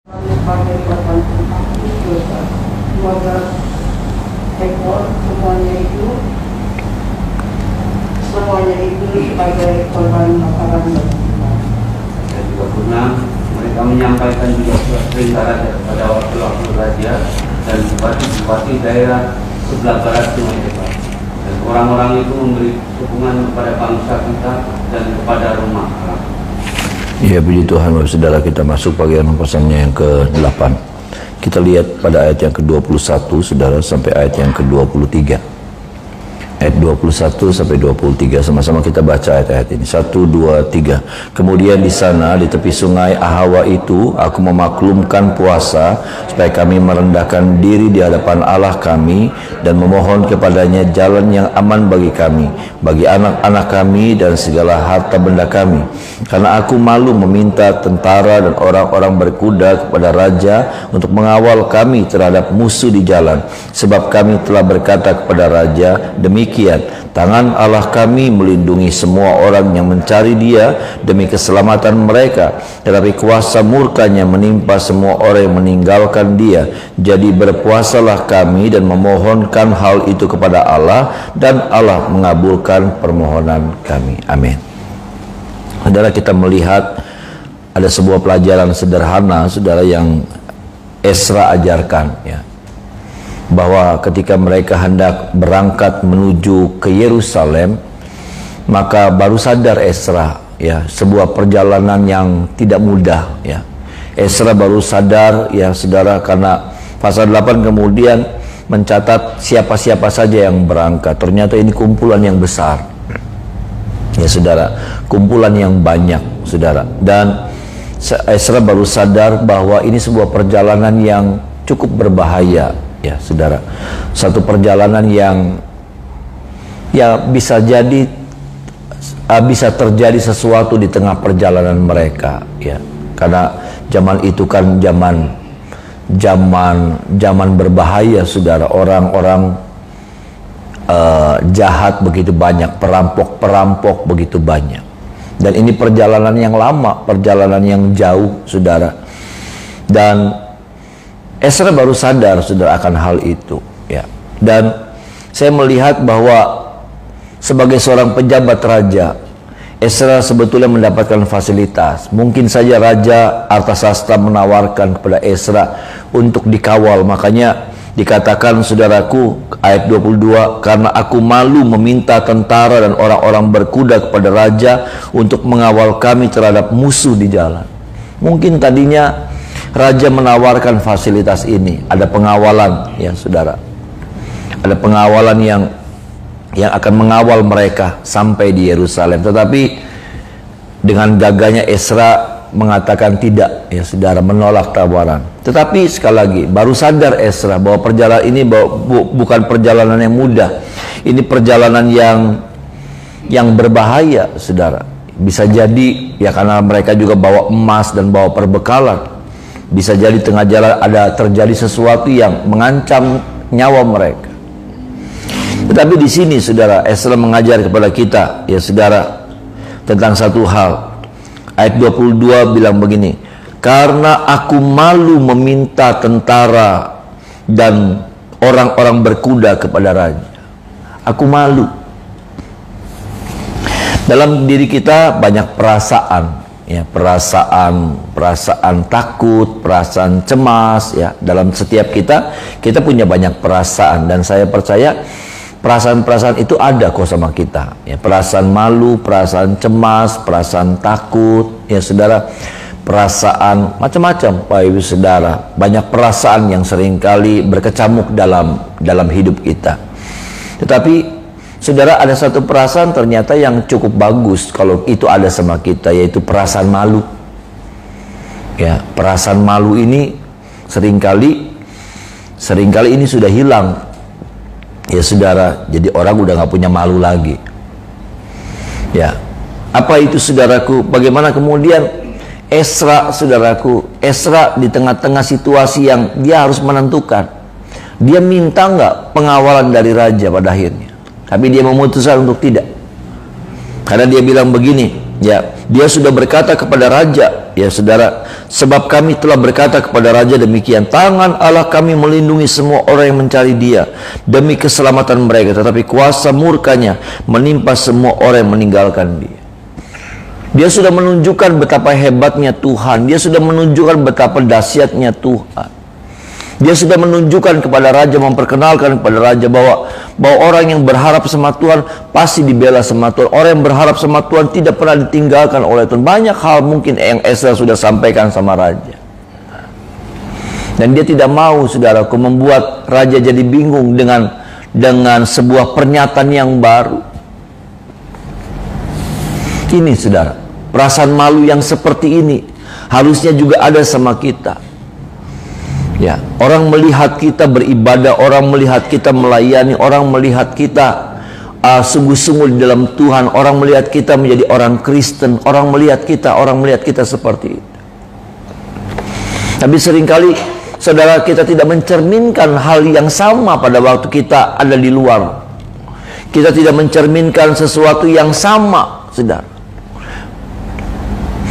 Pakai korban dosa 12 ekor semuanya itu sebagai korban bakaran dan juga pernah mereka menyampaikan juga surat perintah raja kepada wakil-wakil raja dan bupati-bupati daerah sebelah barat Sungai Efrat, dan orang-orang itu memberi dukungan kepada bangsa kita dan kepada rumah Allah. Ya, puji Tuhan, saudara, kita masuk bagian pesannya yang ke-8. Kita lihat pada ayat yang ke-21, saudara, sampai ayat yang ke-23. Ayat 21 sampai 23, sama-sama kita baca ayat-ayat ini. 1, 2, 3. Kemudian di sana, di tepi sungai Ahawa itu, aku memaklumkan puasa, supaya kami merendahkan diri di hadapan Allah kami, dan memohon kepadanya jalan yang aman bagi kami, bagi anak-anak kami, dan segala harta benda kami. Karena aku malu meminta tentara dan orang-orang berkuda kepada raja untuk mengawal kami terhadap musuh di jalan. Sebab kami telah berkata kepada raja, demikian, tangan Allah kami melindungi semua orang yang mencari Dia demi keselamatan mereka, tetapi kuasa murkanya menimpa semua orang yang meninggalkan Dia. Jadi berpuasalah kami dan memohonkan hal itu kepada Allah, dan Allah mengabulkan permohonan kami. Amin. Saudara, kita melihat ada sebuah pelajaran sederhana, saudara, yang Esra ajarkan, ya, bahwa ketika mereka hendak berangkat menuju ke Yerusalem, maka baru sadar Esra, ya, sebuah perjalanan yang tidak mudah, ya. Esra baru sadar, ya, saudara, karena pasal 8 kemudian mencatat siapa-siapa saja yang berangkat. Ternyata ini kumpulan yang besar, ya, saudara, kumpulan yang banyak, saudara. Dan Esra baru sadar bahwa ini sebuah perjalanan yang cukup berbahaya, ya, saudara. Satu perjalanan yang, ya, bisa terjadi sesuatu di tengah perjalanan mereka, ya. Karena zaman itu kan zaman berbahaya, saudara. Orang-orang jahat begitu banyak, perampok begitu banyak. Dan ini perjalanan yang lama, perjalanan yang jauh, saudara. Dan Esra baru sadar, saudara, akan hal itu, ya. Dan saya melihat bahwa sebagai seorang pejabat raja, Esra sebetulnya mendapatkan fasilitas. Mungkin saja Raja Artasasta menawarkan kepada Esra untuk dikawal. Makanya dikatakan, saudaraku, ayat 22, karena aku malu meminta tentara dan orang-orang berkuda kepada raja untuk mengawal kami terhadap musuh di jalan. Mungkin tadinya raja menawarkan fasilitas ini, ada pengawalan, ya, saudara. Ada pengawalan yang akan mengawal mereka sampai di Yerusalem. Tetapi dengan gagahnya Esra mengatakan tidak, ya, saudara, menolak tawaran. Tetapi sekali lagi baru sadar Esra bahwa perjalanan ini bukan perjalanan yang mudah. Ini perjalanan yang berbahaya, saudara. Bisa jadi, ya, karena mereka juga bawa emas dan bawa perbekalan. Bisa jadi tengah jalan ada terjadi sesuatu yang mengancam nyawa mereka. Tetapi di sini, saudara, Esra mengajar kepada kita, ya, saudara, tentang satu hal. Ayat 22 bilang begini, karena aku malu meminta tentara dan orang-orang berkuda kepada raja. Aku malu. Dalam diri kita banyak perasaan, ya, perasaan takut, perasaan cemas, ya. Dalam setiap kita punya banyak perasaan, dan saya percaya perasaan-perasaan itu ada kok sama kita, ya. Perasaan malu, perasaan cemas, perasaan takut, ya, saudara. Perasaan macam-macam, Pak Ibu Saudara. Banyak perasaan yang seringkali berkecamuk dalam hidup kita. Tetapi, saudara, ada satu perasaan ternyata yang cukup bagus kalau itu ada sama kita, yaitu perasaan malu. Ya, perasaan malu ini seringkali ini sudah hilang, ya, saudara. Jadi orang udah nggak punya malu lagi. Ya, apa itu, saudaraku? Bagaimana kemudian Esra, saudaraku, Esra di tengah-tengah situasi yang dia harus menentukan, dia minta nggak pengawalan dari raja pada akhirnya? Tapi dia memutuskan untuk tidak, karena dia bilang begini, Ya, dia sudah berkata kepada raja, ya saudara, sebab kami telah berkata kepada raja demikian, tangan Allah kami melindungi semua orang yang mencari dia demi keselamatan mereka, tetapi kuasa murkanya menimpa semua orang yang meninggalkan dia. Dia sudah menunjukkan betapa hebatnya Tuhan, dia sudah menunjukkan betapa dahsyatnya Tuhan. Dia sudah menunjukkan kepada raja, memperkenalkan kepada raja bahwa orang yang berharap sama Tuhan pasti dibela sama Tuhan. Orang yang berharap sama Tuhan tidak pernah ditinggalkan oleh Tuhan. Banyak hal mungkin yang Ezra sudah sampaikan sama raja. Dan dia tidak mau, saudaraku, membuat raja jadi bingung dengan sebuah pernyataan yang baru. Ini, saudara, perasaan malu yang seperti ini harusnya juga ada sama kita. Ya, orang melihat kita beribadah, orang melihat kita melayani, orang melihat kita sungguh-sungguh di dalam Tuhan, orang melihat kita menjadi orang Kristen, orang melihat kita seperti itu. Tapi seringkali saudara kita tidak mencerminkan hal yang sama pada waktu kita ada di luar. Kita tidak mencerminkan sesuatu yang sama, saudara.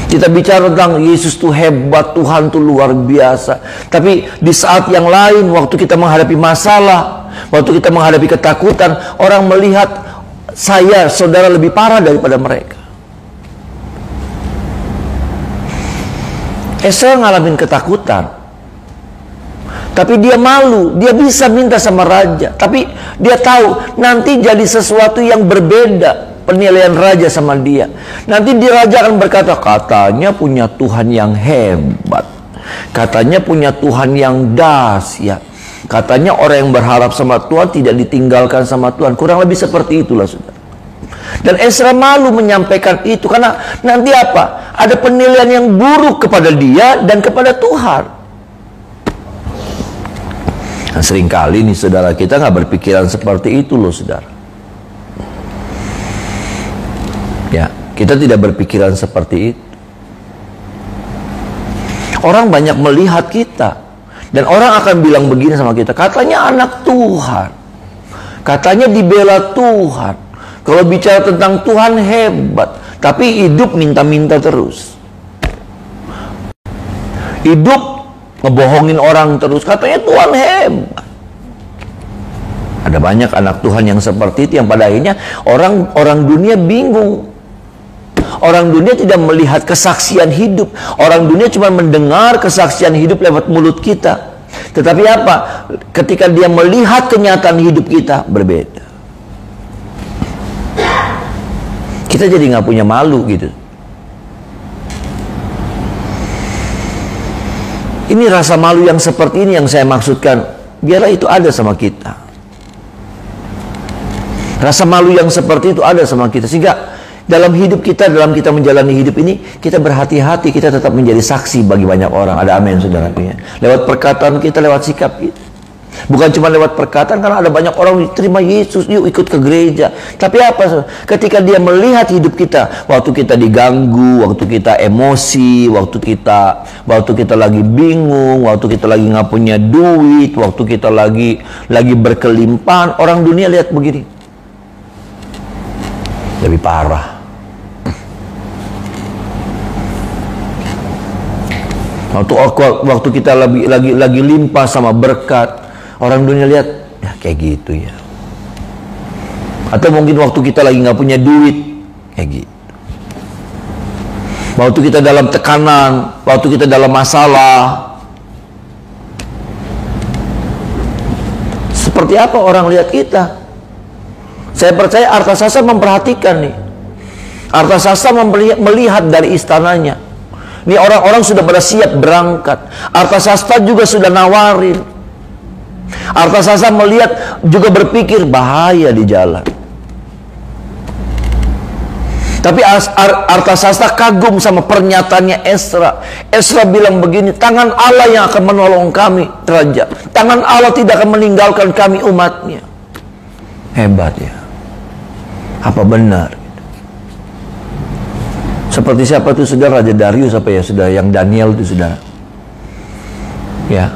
Kita bicara tentang Yesus tuh hebat, Tuhan tuh luar biasa. Tapi di saat yang lain, waktu kita menghadapi masalah, waktu kita menghadapi ketakutan, orang melihat saya, saudara, lebih parah daripada mereka. Ezra ngalamin ketakutan, tapi dia malu, dia bisa minta sama raja, tapi dia tahu nanti jadi sesuatu yang berbeda. Penilaian raja sama dia. Nanti raja akan berkata, katanya punya Tuhan yang hebat, katanya punya Tuhan yang dahsyat, katanya orang yang berharap sama Tuhan tidak ditinggalkan sama Tuhan. Kurang lebih seperti itulah, saudara. Dan Ezra malu menyampaikan itu karena nanti apa? Ada penilaian yang buruk kepada dia dan kepada Tuhan. Nah, seringkali nih, saudara, kita nggak berpikiran seperti itu loh, saudara. Ya, kita tidak berpikiran seperti itu. Orang banyak melihat kita, dan orang akan bilang begini sama kita, katanya anak Tuhan, katanya dibela Tuhan, kalau bicara tentang Tuhan hebat, tapi hidup minta-minta terus, hidup ngebohongin orang terus, katanya Tuhan hebat. Ada banyak anak Tuhan yang seperti itu, yang pada akhirnya orang dunia bingung. Orang dunia tidak melihat kesaksian hidup. Orang dunia cuma mendengar kesaksian hidup lewat mulut kita. Tetapi apa? Ketika dia melihat kenyataan hidup kita, berbeda. Kita jadi nggak punya malu gitu. Ini rasa malu yang seperti ini yang saya maksudkan. Biarlah itu ada sama kita. Rasa malu yang seperti itu ada sama kita, sehingga dalam hidup kita, dalam kita menjalani hidup ini, kita berhati-hati, kita tetap menjadi saksi bagi banyak orang. Ada amin, saudara. Lewat perkataan kita, lewat sikap kita. Bukan cuma lewat perkataan, karena ada banyak orang terima Yesus, yuk ikut ke gereja. Tapi apa? Ketika dia melihat hidup kita, waktu kita diganggu, waktu kita emosi, waktu kita lagi bingung, waktu kita lagi nggak punya duit, waktu kita lagi berkelimpahan, orang dunia lihat begini, lebih parah. Waktu kita lagi limpah sama berkat, orang dunia lihat, ya kayak gitu ya. Atau mungkin waktu kita lagi nggak punya duit, kayak gitu. Waktu kita dalam tekanan, waktu kita dalam masalah, seperti apa orang lihat kita? Saya percaya Artasasta memperhatikan nih. Artasasta melihat dari istananya. Ini orang-orang sudah pada siap berangkat. Artasasta juga sudah nawarin. Artasasta melihat, juga berpikir bahaya di jalan. Tapi Artasasta kagum sama pernyataannya Ezra. Ezra bilang begini, tangan Allah yang akan menolong kami, raja. Tangan Allah tidak akan meninggalkan kami umatnya. Hebat ya. Apa benar? Seperti siapa tuh, saudara? Raja Darius apa ya, saudara? Yang Daniel itu, saudara. Ya.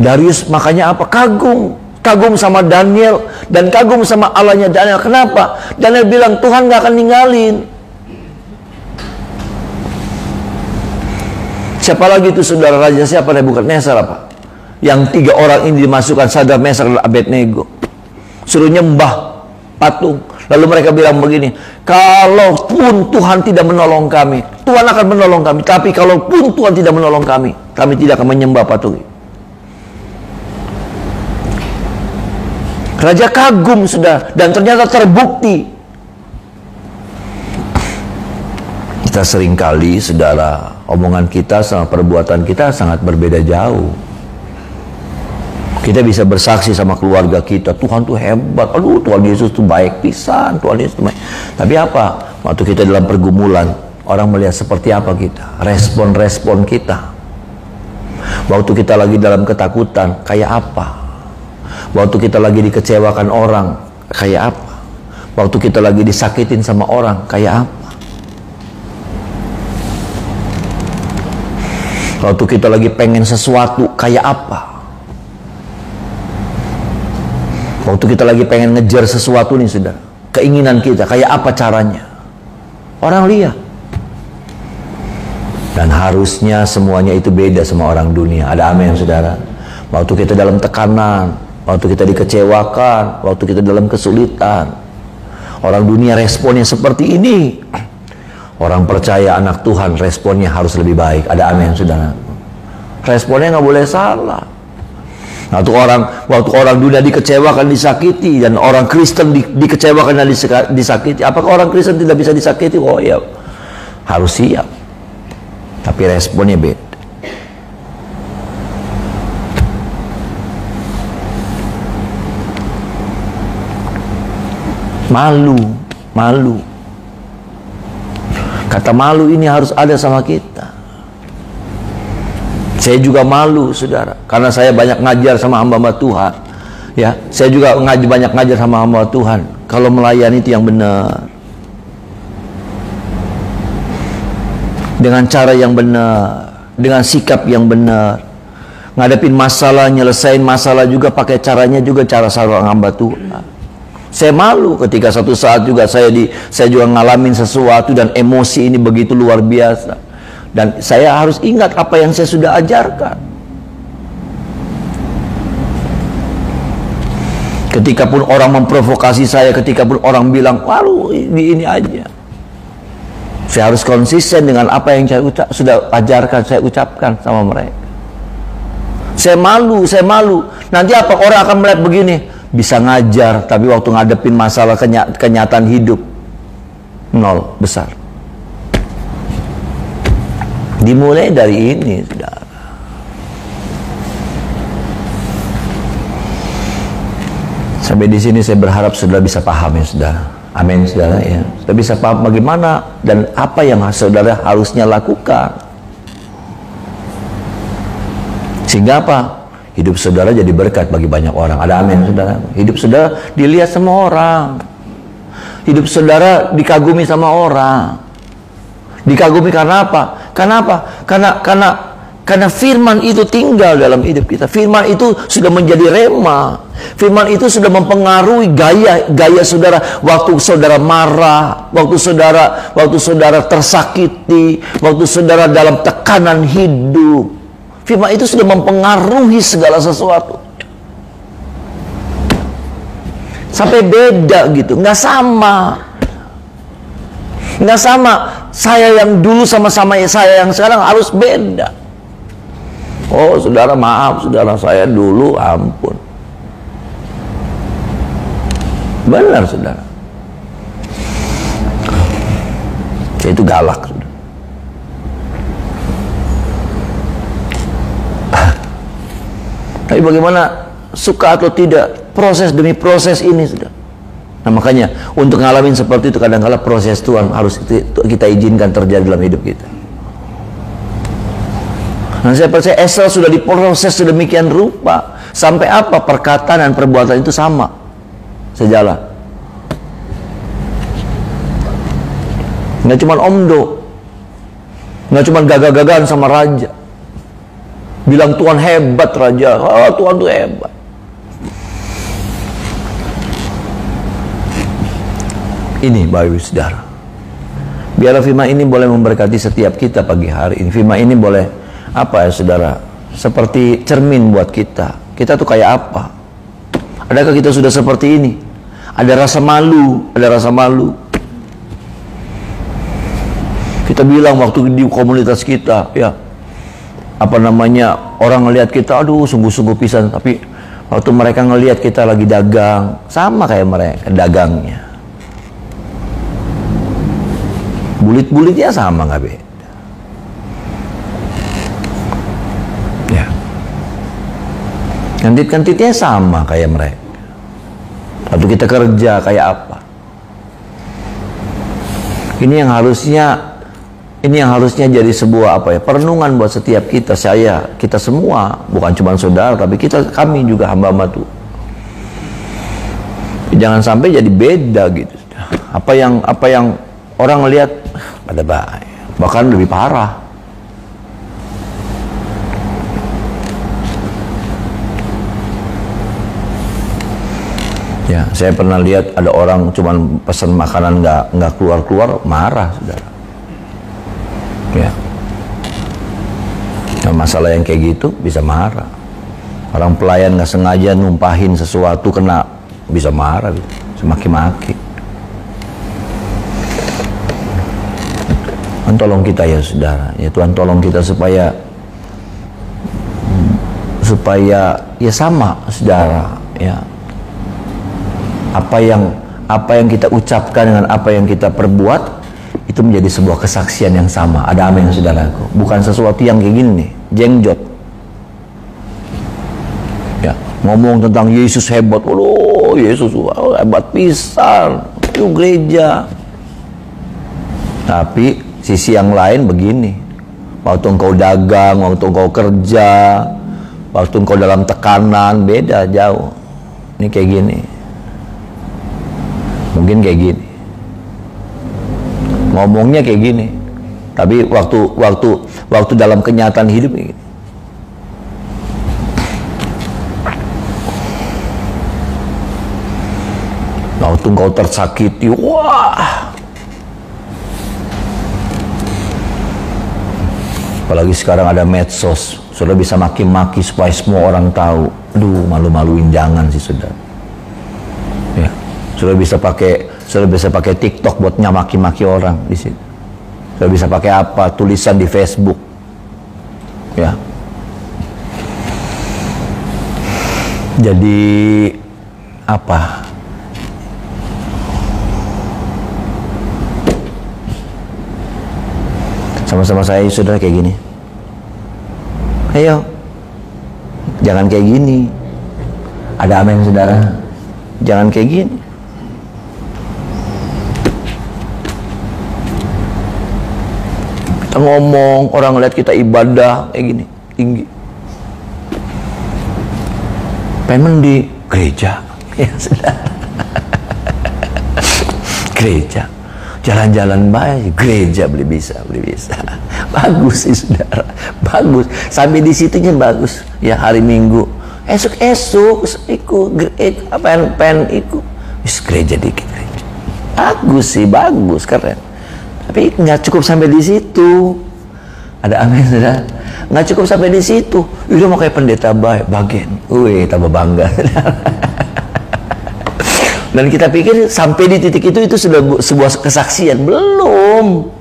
Darius makanya apa? Kagum Kagum sama Daniel dan kagum sama Allahnya Daniel. Kenapa? Daniel bilang Tuhan gak akan ninggalin. Siapa lagi itu saudara raja? Siapa? Nebukadnezar apa? Yang 3 orang ini dimasukkan, Sadrak, Mesak, dan Abednego. Suruh nyembah patung. Lalu mereka bilang begini, kalaupun Tuhan tidak menolong kami, Tuhan akan menolong kami. Tapi kalaupun Tuhan tidak menolong kami tidak akan menyembah patung. Raja kagum sudah, dan ternyata terbukti. Kita seringkali, saudara, omongan kita sama perbuatan kita sangat berbeda jauh. Kita bisa bersaksi sama keluarga kita, Tuhan tuh hebat, aduh Tuhan Yesus tuh baik pisan, Tuhan Yesus tuh baik. Tapi apa? Waktu kita dalam pergumulan, orang melihat seperti apa kita, respon-respon kita. Waktu kita lagi dalam ketakutan, kayak apa? Waktu kita lagi dikecewakan orang, kayak apa? Waktu kita lagi disakitin sama orang, kayak apa? Waktu kita lagi pengen sesuatu, kayak apa? Waktu kita lagi pengen ngejar sesuatu nih, saudara, keinginan kita, kayak apa caranya? Orang lihat. Dan harusnya semuanya itu beda sama orang dunia. Ada amin, saudara? Waktu kita dalam tekanan, waktu kita dikecewakan, waktu kita dalam kesulitan, orang dunia responnya seperti ini. Orang percaya anak Tuhan responnya harus lebih baik. Ada amin, saudara? Responnya nggak boleh salah. Waktu orang dunia dikecewakan, disakiti, dan orang Kristen dikecewakan dan disakiti, apakah orang Kristen tidak bisa disakiti? Oh ya, harus siap. Tapi responnya beda. Malu. Kata malu ini harus ada sama kita. Saya juga malu, saudara, karena saya banyak ngajar sama hamba-hamba Tuhan. Ya, saya juga banyak ngajar sama hamba Tuhan. Kalau melayani itu yang benar, dengan cara yang benar, dengan sikap yang benar, ngadepin masalah, nyelesain masalah juga pakai caranya juga cara seorang hamba Tuhan. Saya malu ketika satu saat juga saya juga ngalamin sesuatu dan emosi ini begitu luar biasa. Dan saya harus ingat apa yang saya sudah ajarkan. Ketika pun orang memprovokasi saya, ketika pun orang bilang, waduh ini aja, saya harus konsisten dengan apa yang saya sudah ajarkan, saya ucapkan sama mereka. Saya malu. Nanti apa? Orang akan melihat begini, bisa ngajar, tapi waktu ngadepin masalah kenyataan hidup, nol, besar. Dimulai dari ini, saudara. Sampai di sini saya berharap saudara bisa paham, ya saudara. Amin, saudara, ya. Saudara bisa paham bagaimana dan apa yang saudara harusnya lakukan. Sehingga apa? Hidup saudara jadi berkat bagi banyak orang. Ada amin, saudara. Hidup saudara dilihat sama orang. Hidup saudara dikagumi sama orang. Dikagumi karena apa? Karena firman itu tinggal dalam hidup kita. Firman itu sudah menjadi rema. Firman itu sudah mempengaruhi gaya saudara waktu saudara marah, waktu saudara tersakiti, waktu saudara dalam tekanan hidup. Firman itu sudah mempengaruhi segala sesuatu. Sampai beda gitu, nggak sama. Nggak sama, saya yang dulu sama saya yang sekarang harus beda. Oh saudara, maaf saudara, saya dulu, ampun. Benar saudara, saya itu galak, saudara. Tapi bagaimana, suka atau tidak, proses demi proses ini, saudara. Nah makanya untuk ngalamin seperti itu kadang-kala proses Tuhan harus kita izinkan terjadi dalam hidup kita. Nah saya percaya Esra sudah diproses sedemikian rupa sampai apa perkataan dan perbuatan itu sama, sejalan. Nggak cuma omdo, nggak cuma gagah-gagahan sama raja, bilang Tuhan hebat raja, oh Tuhan tuh hebat. Ini Bapak Ibu Saudara, biarlah firman ini boleh memberkati setiap kita pagi hari ini. Firman ini boleh apa ya saudara, seperti cermin buat kita. Kita tuh kayak apa? Adakah kita sudah seperti ini? Ada rasa malu, ada rasa malu. Kita bilang waktu di komunitas kita, ya apa namanya, orang ngelihat kita, aduh sungguh-sungguh pisan. Tapi waktu mereka ngelihat kita lagi dagang, sama kayak mereka dagangnya. Bulit-bulitnya sama nggak beda. Ya. Kantit-kantitnya sama kayak mereka. Waktu kita kerja kayak apa? Ini yang harusnya jadi sebuah apa ya, perenungan buat setiap kita, kita semua, bukan cuma saudara, tapi kami juga hamba-hamba Tuhan. Jangan sampai jadi beda gitu. Apa yang orang lihat pada baik, bahkan lebih parah. Ya, saya pernah lihat ada orang cuman pesan makanan nggak keluar, marah, saudara. Ya. Nah, masalah yang kayak gitu bisa marah. Orang pelayan nggak sengaja numpahin sesuatu kena, bisa marah, gitu. Semaki-maki. Tuhan tolong kita ya saudara, ya Tuhan tolong kita supaya ya sama saudara, ya. Apa yang kita ucapkan dengan apa yang kita perbuat itu menjadi sebuah kesaksian yang sama. Ada amin saudaraku. Bukan sesuatu yang kayak gini nih, jengjot. Ya, ngomong tentang Yesus hebat. Oh, Yesus hebat pisan. Itu gereja. Tapi sisi yang lain begini. Waktu engkau dagang, waktu engkau kerja, waktu engkau dalam tekanan, beda jauh. Ini kayak gini. Mungkin kayak gini, ngomongnya kayak gini, tapi waktu dalam kenyataan hidup kayak gini. Waktu engkau tersakiti, wah, apalagi sekarang ada medsos, sudah bisa maki-maki supaya semua orang tahu. Aduh, malu-maluin, jangan sih saudara. Ya. Sudah bisa pakai TikTok buat nyamaki-maki orang di situ. Sudah bisa pakai apa? Tulisan di Facebook. Ya. Jadi apa? Sama-sama saya saudara kayak gini. Ayo. Jangan kayak gini. Ada amin saudara. Jangan kayak gini. Kita ngomong, orang ngeliat kita ibadah kayak gini, tinggi. Pengen di gereja, ya saudara. Gereja, jalan-jalan baik, gereja beli bisa. Bagus sih saudara, bagus. Sampai di situnya bagus. Ya hari Minggu, esok ikut ikut, gereja dikit gereja. Bagus sih, bagus, keren. Tapi nggak cukup sampai di situ. Ada amin saudara. Nggak cukup sampai di situ. Udah mau kayak pendeta bagian. Wih, tambah bangga. Dan kita pikir sampai di titik itu sudah sebuah kesaksian. Belum.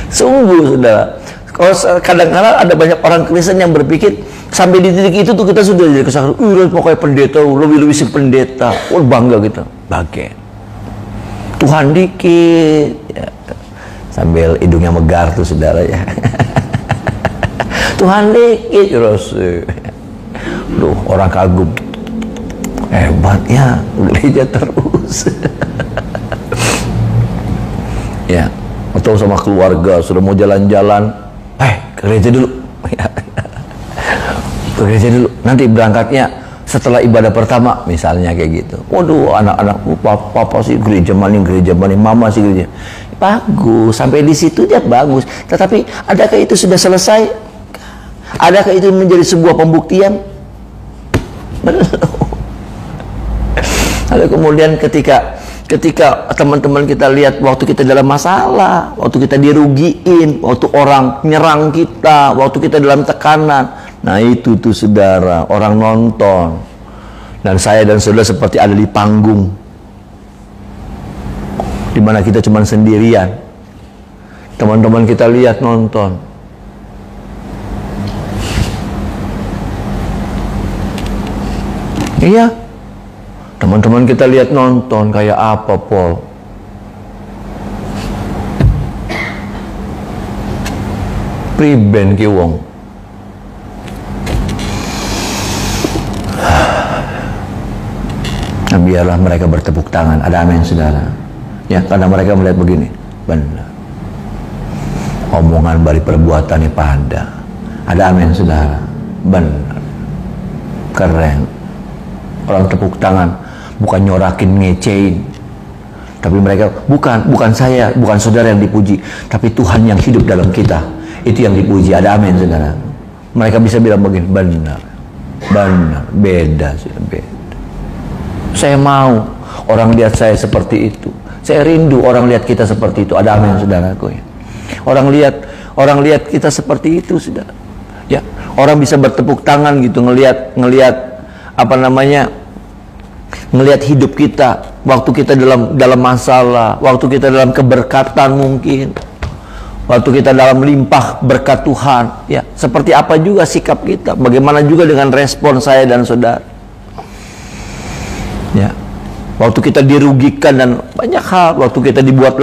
Sungguh saudara. Kalau kadang-kadang ada banyak orang Kristen yang berpikir sampai di titik itu tuh kita sudah jadi kesaksian. Udah mau kayak pendeta, lebih si pendeta. Bangga kita. Bagian. Tuhan dikit ya. Sambil hidungnya megar tuh saudara ya. Tuhan dikit terus. Duh, orang kagum. Hebatnya gereja terus. Ya, atau sama keluarga sudah mau jalan-jalan, ke gereja dulu. Ke gereja dulu. Nanti berangkatnya setelah ibadah pertama misalnya kayak gitu. Waduh, anak-anak papa sih gereja mana, mama sih gereja. Bagus, sampai di situ dia bagus. Tetapi adakah itu sudah selesai? Adakah itu menjadi sebuah pembuktian? Belum. Lalu kemudian ketika Ketika teman-teman kita lihat waktu kita dalam masalah, waktu kita dirugiin, waktu orang nyerang kita, waktu kita dalam tekanan. Nah itu tuh saudara, orang nonton. Dan saya dan saudara seperti ada di panggung, dimana kita cuma sendirian. Teman-teman kita lihat nonton. Iya, teman-teman kita lihat nonton kayak apa, Pol? Priben ki wong. Nah, biarlah mereka bertepuk tangan. Ada amin, saudara. Ya, karena mereka melihat begini. Benar. Omongan balik perbuatannya pada. Ada amin, saudara. Benar. Keren. Orang tepuk tangan, bukan nyorakin, ngecein, tapi mereka bukan saya, bukan saudara yang dipuji, tapi Tuhan yang hidup dalam kita, itu yang dipuji. Ada amin, saudara. Mereka bisa bilang begini, benar, beda. Saya mau orang lihat saya seperti itu. Saya rindu orang lihat kita seperti itu. Ada amin, saudaraku ya. Orang lihat kita seperti itu, saudara. Ya, orang bisa bertepuk tangan gitu ngelihat ngelihat hidup kita waktu kita dalam masalah, waktu kita dalam keberkatan, mungkin waktu kita dalam limpah berkat Tuhan. Ya, seperti apa juga sikap kita, bagaimana juga dengan respon saya dan saudara. Ya, waktu kita dirugikan dan banyak hal, waktu kita dibuat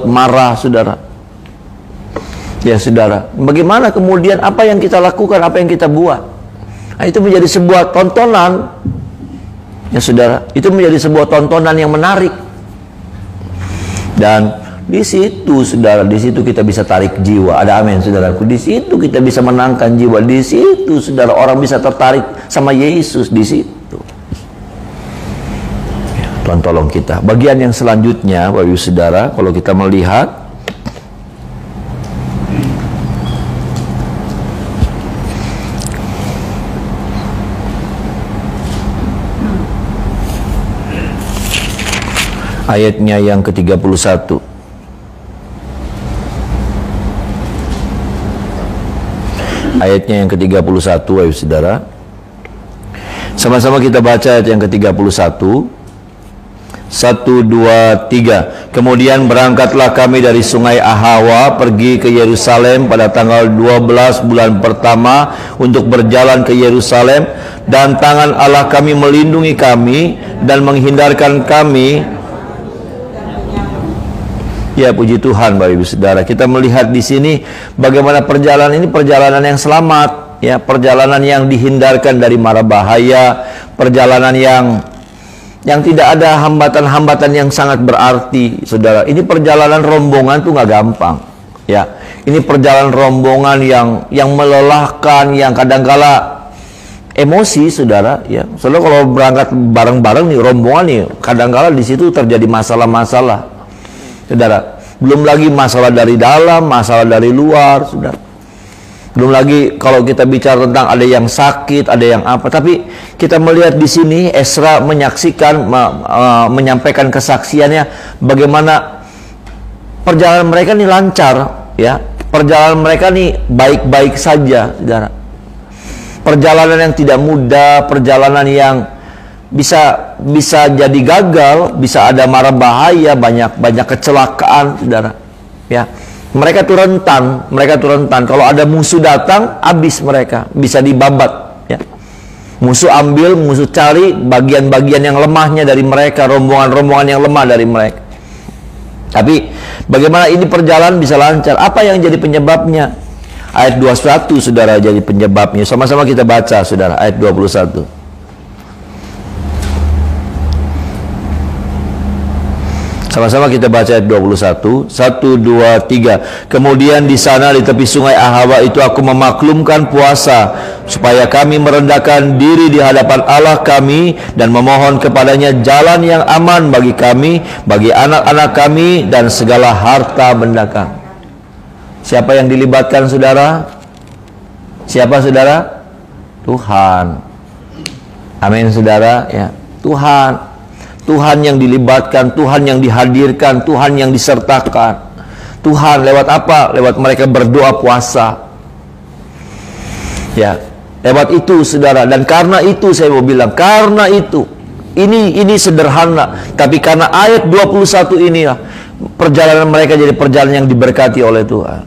marah, saudara. Ya, saudara, bagaimana kemudian apa yang kita lakukan, apa yang kita buat? Nah, itu menjadi sebuah tontonan. Ya, saudara, itu menjadi sebuah tontonan yang menarik. Dan di situ, saudara, di situ kita bisa tarik jiwa. Ada amin, saudaraku. Di situ kita bisa menangkan jiwa. Di situ, saudara, orang bisa tertarik sama Yesus di situ. Ya, Tuhan tolong kita. Bagian yang selanjutnya, Bapak Ibu Saudara, kalau kita melihat ayatnya yang ke-31. Ayatnya yang ke-31, Bapak Saudara. Sama-sama kita baca ayat yang ke-31. 1, 2, 3. Kemudian berangkatlah kami dari sungai Ahawa pergi ke Yerusalem pada tanggal 12 bulan pertama untuk berjalan ke Yerusalem, dan tangan Allah kami melindungi kami dan menghindarkan kami. Ya, puji Tuhan, Bapak Ibu Saudara. Kita melihat di sini bagaimana perjalanan ini perjalanan yang selamat, ya, perjalanan yang dihindarkan dari mara bahaya, perjalanan yang tidak ada hambatan-hambatan yang sangat berarti, Saudara. Ini perjalanan rombongan tuh nggak gampang, ya. Ini perjalanan rombongan yang melelahkan, yang kadangkala emosi, Saudara, ya. Saudara kalau berangkat bareng-bareng nih rombongan nih, kadangkala di situ terjadi masalah-masalah. Saudara, belum lagi masalah dari dalam, masalah dari luar, saudara. Belum lagi kalau kita bicara tentang ada yang sakit, ada yang apa. Tapi kita melihat di sini Ezra menyaksikan, menyampaikan kesaksiannya bagaimana perjalanan mereka ini lancar, ya. Perjalanan mereka ini baik-baik saja, saudara. Perjalanan yang tidak mudah, perjalanan yang bisa jadi gagal, bisa ada mara bahaya, banyak kecelakaan, saudara. Ya, mereka tuh rentan. Kalau ada musuh datang, habis mereka, bisa dibabat. Ya, musuh ambil, musuh cari bagian-bagian yang lemahnya dari mereka, rombongan-rombongan yang lemah dari mereka. Tapi bagaimana ini perjalanan bisa lancar? Apa yang jadi penyebabnya? Ayat 21, saudara, jadi penyebabnya. Sama-sama kita baca, saudara, ayat 21. Sama-sama kita baca ayat 21. 1, 2, 3. Kemudian di sana di tepi sungai Ahawa itu aku memaklumkan puasa, supaya kami merendahkan diri di hadapan Allah kami dan memohon kepadanya jalan yang aman bagi kami, bagi anak-anak kami dan segala harta benda kami. Siapa yang dilibatkan, saudara? Siapa, saudara? Tuhan. Amin, saudara, ya. Tuhan Tuhan yang dilibatkan, Tuhan yang dihadirkan, Tuhan yang disertakan. Tuhan lewat apa? Lewat mereka berdoa puasa. Ya, lewat itu saudara. Dan karena itu saya mau bilang, karena itu ini sederhana, tapi karena ayat 21 inilah perjalanan mereka jadi perjalanan yang diberkati oleh Tuhan.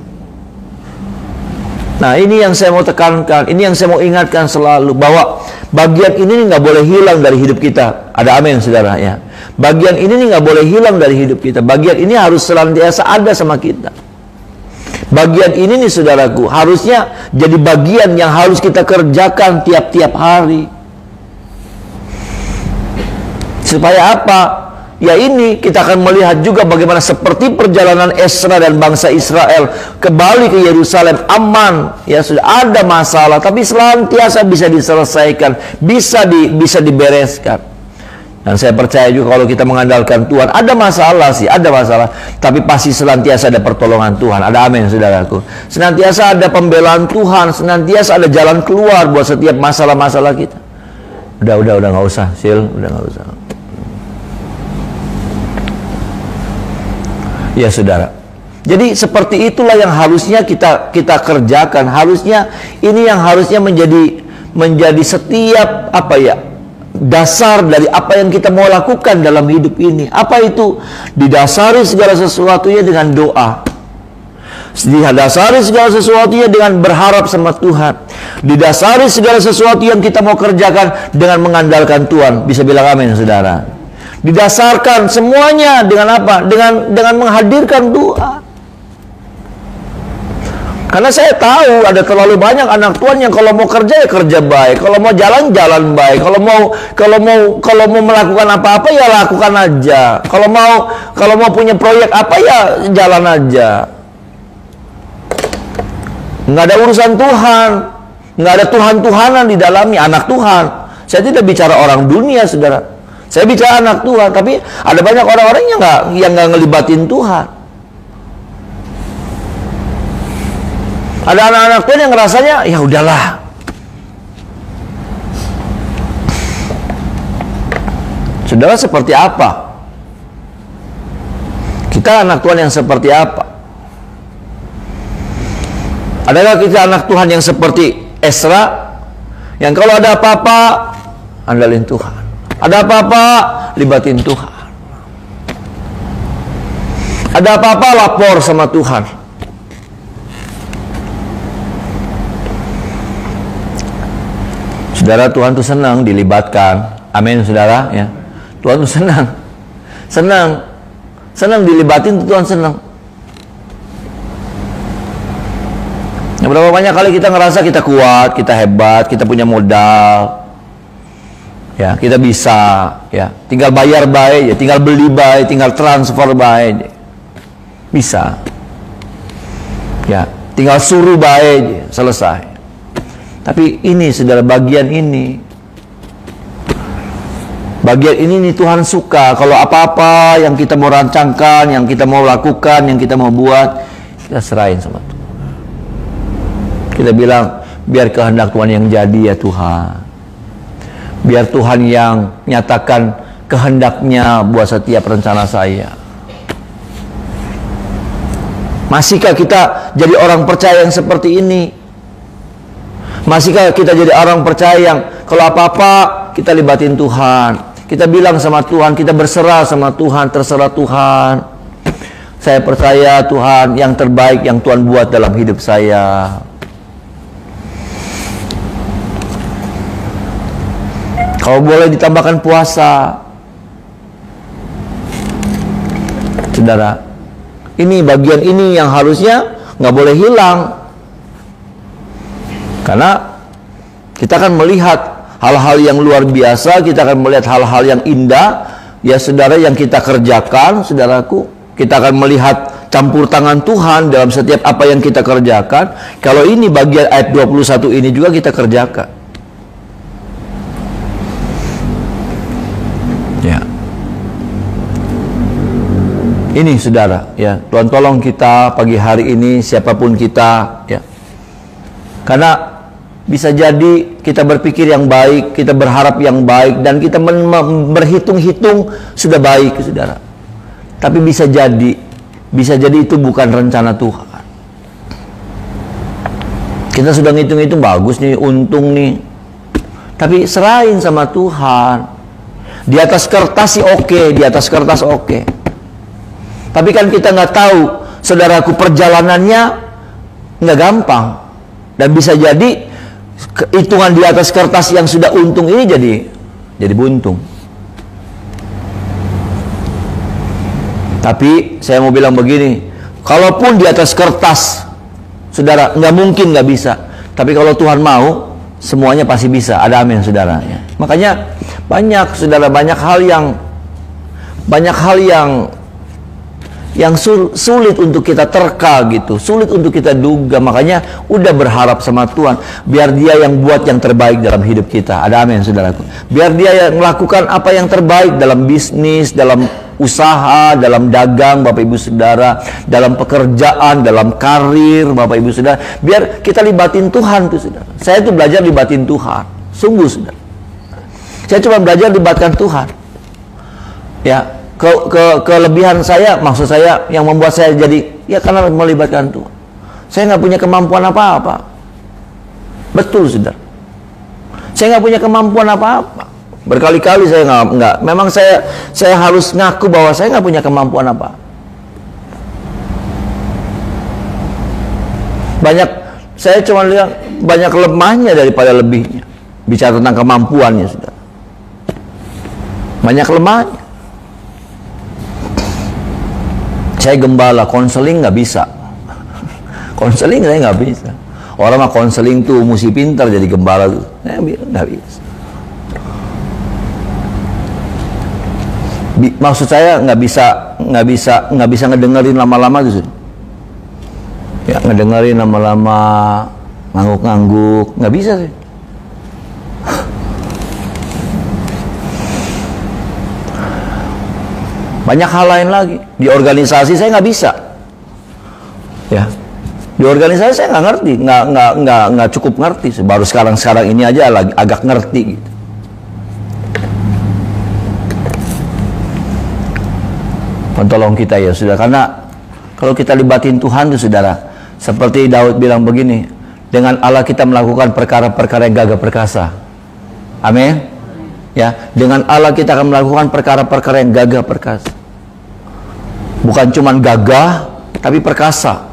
Nah, ini yang saya mau tekankan, ini yang saya mau ingatkan selalu, bahwa bagian ini nggak boleh hilang dari hidup kita. Ada amin saudara ya. Bagian ini nggak boleh hilang dari hidup kita. Bagian ini harus senantiasa ada sama kita. Bagian ini nih saudaraku, harusnya jadi bagian yang harus kita kerjakan tiap-tiap hari. Supaya apa? Ya ini kita akan melihat juga bagaimana seperti perjalanan Esra dan bangsa Israel kembali ke Yerusalem aman. Ya sudah ada masalah, tapi senantiasa bisa diselesaikan, bisa dibereskan. Dan saya percaya juga kalau kita mengandalkan Tuhan, ada masalah sih, ada masalah, tapi pasti senantiasa ada pertolongan Tuhan. Ada amin saudaraku. Senantiasa ada pembelaan Tuhan, senantiasa ada jalan keluar buat setiap masalah-masalah kita. Udah nggak usah, Sil, udah nggak usah. Ya saudara. Jadi seperti itulah yang harusnya kita kerjakan. Harusnya ini yang harusnya menjadi setiap dasar dari apa yang kita mau lakukan dalam hidup ini. Apa itu? Didasari segala sesuatunya dengan doa. Didasari segala sesuatunya dengan berharap sama Tuhan. Didasari segala sesuatu yang kita mau kerjakan dengan mengandalkan Tuhan. Bisa bilang amin saudara. Didasarkan semuanya dengan apa? Dengan menghadirkan doa. Karena saya tahu ada terlalu banyak anak Tuhan yang kalau mau kerja ya kerja baik, kalau mau jalan baik, kalau mau melakukan apa-apa ya lakukan aja. Kalau mau punya proyek apa ya jalan aja. Nggak ada urusan Tuhan, nggak ada Tuhan-Tuhanan di dalamnya. Anak Tuhan. Saya tidak bicara orang dunia, saudara. Saya bicara anak Tuhan, tapi ada banyak orang-orang yang nggak ngelibatin Tuhan. Ada anak-anak Tuhan yang rasanya ya udahlah. Saudara seperti apa? Kita anak Tuhan yang seperti apa? Adakah kita anak Tuhan yang seperti Esra, yang kalau ada apa-apa andalin Tuhan? Ada apa-apa, libatin Tuhan. Ada apa-apa, lapor sama Tuhan. Saudara, Tuhan tuh senang dilibatkan. Amin, saudara. Ya, Tuhan tuh senang dilibatin. Tuhan senang. Berapa banyak kali kita ngerasa kita kuat, kita hebat, kita punya modal. Ya, kita bisa, ya, tinggal bayar baik, ya, tinggal beli baik, tinggal transfer baik, bisa, ya, tinggal suruh baik, selesai. Tapi ini, saudara, bagian ini nih Tuhan suka. Kalau apa-apa yang kita mau rancangkan, yang kita mau lakukan, yang kita mau buat, kita serahin sama Tuhan. Kita bilang, biar kehendak Tuhan yang jadi ya Tuhan. Biar Tuhan yang nyatakan kehendaknya buat setiap rencana saya. Masihkah kita jadi orang percaya yang seperti ini? Masihkah kita jadi orang percaya yang kalau apa-apa kita libatin Tuhan, kita bilang sama Tuhan, kita berserah sama Tuhan, terserah Tuhan. Saya percaya Tuhan yang terbaik yang Tuhan buat dalam hidup saya. Kalau boleh ditambahkan puasa, saudara, ini bagian ini yang harusnya nggak boleh hilang, karena kita akan melihat hal-hal yang luar biasa, kita akan melihat hal-hal yang indah, ya saudara, yang kita kerjakan, saudaraku. Kita akan melihat campur tangan Tuhan dalam setiap apa yang kita kerjakan. Kalau ini bagian ayat 21 ini juga kita kerjakan. Ya. Ini saudara, ya, Tuhan tolong kita pagi hari ini, siapapun kita, ya. Karena bisa jadi kita berpikir yang baik, kita berharap yang baik, dan kita berhitung-hitung sudah baik, saudara. Tapi bisa jadi itu bukan rencana Tuhan. Kita sudah ngitung-ngitung bagus nih, untung nih. Tapi serahin sama Tuhan. Di atas kertas sih oke, di atas kertas oke. Tapi kan kita nggak tahu, saudaraku, perjalanannya nggak gampang. Dan bisa jadi hitungan di atas kertas yang sudah untung ini jadi buntung. Tapi saya mau bilang begini, kalaupun di atas kertas, saudara, nggak mungkin nggak bisa. Tapi kalau Tuhan mau, semuanya pasti bisa. Ada amin, saudara. Makanya banyak, saudara, banyak hal yang sulit untuk kita terka gitu, sulit untuk kita duga. Makanya udah berharap sama Tuhan, biar Dia yang buat yang terbaik dalam hidup kita. Ada amin, saudaraku. Biar Dia yang melakukan apa yang terbaik dalam bisnis, dalam usaha, dalam dagang, Bapak Ibu Saudara, dalam pekerjaan, dalam karir, Bapak Ibu Saudara. Biar kita libatin Tuhan tuh, saudara. Saya tuh belajar libatin Tuhan, sungguh, saudara. Saya cuma belajar libatkan Tuhan. Ya, kelebihan saya, maksud saya yang membuat saya jadi, ya karena melibatkan Tuhan. Saya nggak punya kemampuan apa-apa. Betul, saudara. Saya nggak punya kemampuan apa-apa. Berkali-kali saya nggak. Memang saya harus ngaku bahwa saya nggak punya kemampuan apa. Saya cuma lihat banyak lemahnya daripada lebihnya. Bicara tentang kemampuannya, saudara. Banyak lemahnya. Saya gembala, konseling nggak bisa. Konseling saya nggak bisa. Orang mah konseling tuh mesti pintar jadi gembala tuh. Nggak bisa. Maksud saya nggak bisa ngedengerin lama-lama tuh. Ya, ngedengerin lama-lama, ngangguk-ngangguk, nggak bisa sih. Banyak hal lain lagi. Di organisasi saya nggak bisa. Ya, di organisasi saya nggak ngerti, nggak cukup ngerti. Baru sekarang ini aja agak ngerti gitu. Tolong kita ya, saudara. Karena kalau kita libatin Tuhan tuh, saudara, seperti Daud bilang begini, dengan Allah kita melakukan perkara-perkara yang gagah perkasa. Amin. Ya, dengan Allah kita akan melakukan perkara-perkara yang gagah perkasa. Bukan cuman gagah, tapi perkasa.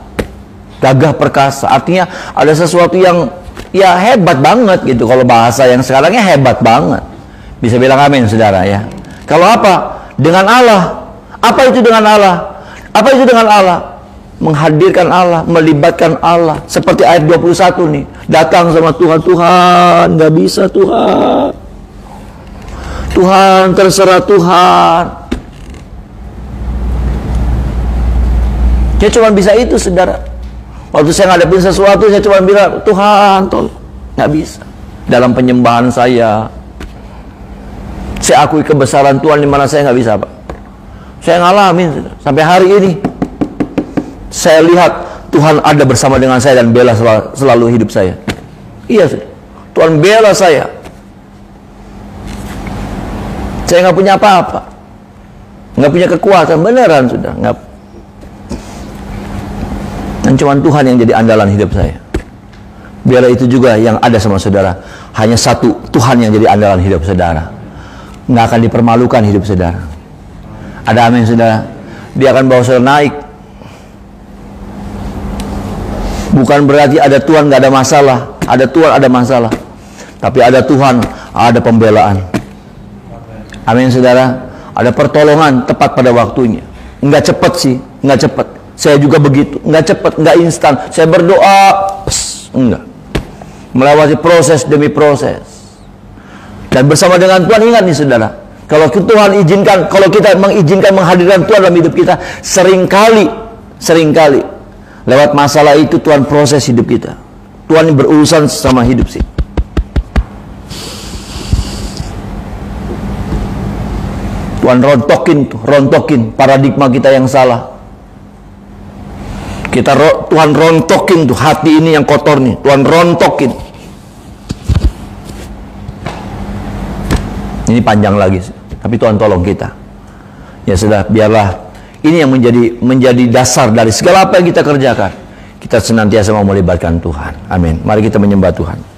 Gagah perkasa, artinya ada sesuatu yang ya hebat banget gitu. Kalau bahasa yang sekarangnya hebat banget. Bisa bilang amin, saudara ya. Kalau apa? Dengan Allah. Apa itu dengan Allah? Apa itu dengan Allah? Menghadirkan Allah, melibatkan Allah. Seperti ayat 21 nih. Datang sama Tuhan. Tuhan, nggak bisa Tuhan. Tuhan, terserah Tuhan. Dia cuma bisa itu, saudara. Waktu saya ngadepin sesuatu, saya cuma bilang, Tuhan, tolong. Nggak bisa. Dalam penyembahan saya akui kebesaran Tuhan di mana saya nggak bisa, Pak. Saya ngalamin sampai hari ini. Saya lihat Tuhan ada bersama dengan saya dan bela selalu hidup saya. Iya, Tuhan bela saya. Saya nggak punya apa-apa, nggak punya kekuatan, beneran sudah nggak. Dan cuma Tuhan yang jadi andalan hidup saya. Biar itu juga yang ada sama saudara. Hanya satu Tuhan yang jadi andalan hidup saudara. Nggak akan dipermalukan hidup saudara. Ada amin, saudara. Dia akan bawa saudara naik. Bukan berarti ada Tuhan nggak ada masalah. Ada Tuhan ada masalah. Tapi ada Tuhan, ada pembelaan. Amin, saudara. Ada pertolongan tepat pada waktunya. Nggak cepat sih, nggak cepat. Saya juga begitu. Nggak cepat, nggak instan. Saya berdoa, enggak. Melewati proses demi proses. Dan bersama dengan Tuhan, ingat nih, saudara. Kalau Tuhan izinkan, kalau kita mengizinkan menghadirkan Tuhan dalam hidup kita, seringkali lewat masalah itu Tuhan proses hidup kita. Tuhan berurusan sama hidup sih. Tuhan rontokin paradigma kita yang salah. Tuhan rontokin tuh hati ini yang kotor nih. Tuhan rontokin. Ini panjang lagi, tapi Tuhan tolong kita. Ya sudah, biarlah ini yang menjadi dasar dari segala apa yang kita kerjakan. Kita senantiasa mau melibatkan Tuhan. Amin. Mari kita menyembah Tuhan.